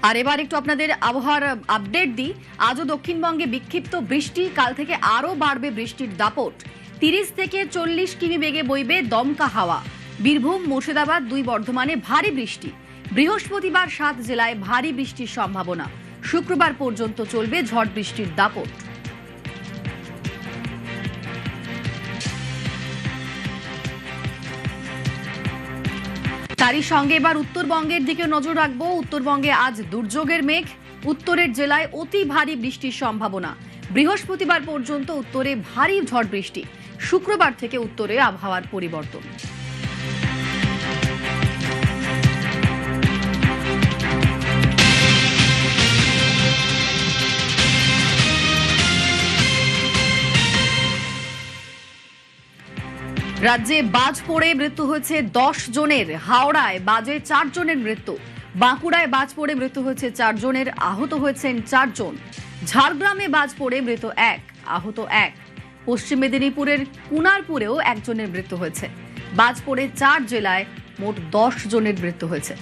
আর এবার একটু আপনাদের আবহাওয়ার আপডেট দিই। আজও দক্ষিণবঙ্গে বিক্ষিপ্ত বৃষ্টি, কাল থেকে আরও বাড়বে বৃষ্টির দাপট। 30 থেকে 40 কিমি বেগে বইবে দমকা হাওয়া। বীরভূম, মুর্শিদাবাদ, দুই বর্ধমানে ভারী বৃষ্টি। বৃহস্পতিবার 7 জেলায় ভারী বৃষ্টির সম্ভাবনা। শুক্রবার পর্যন্ত চলবে ঝড় বৃষ্টির দাপট। তারই সঙ্গে এবার উত্তরবঙ্গের দিকে নজর রাখবো। উত্তরবঙ্গে আজ দুর্যোগের মেঘ। উত্তরের জেলায় অতি ভারী বৃষ্টির সম্ভাবনা। বৃহস্পতিবার পর্যন্ত উত্তরে ভারী ঝড় বৃষ্টি। শুক্রবার থেকে উত্তরে আবহাওয়ার পরিবর্তন। রাজ্যে বাজ পড়ে মৃত্যু হয়েছে 10 জনের। হাওড়ায় বাজে 4 জনের মৃত্যু। বাঁকুড়ায় বাজ পড়ে মৃত্যু হয়েছে 4 জনের, আহত হয়েছেন 4 জন। ঝাড়গ্রামে বাজ পড়ে মৃত 1, আহত 1। পশ্চিম মেদিনীপুরের কুনারপুরেও 1 জনের মৃত্যু হয়েছে। বাজ পড়ে 4 জেলায় মোট 10 জনের মৃত্যু হয়েছে।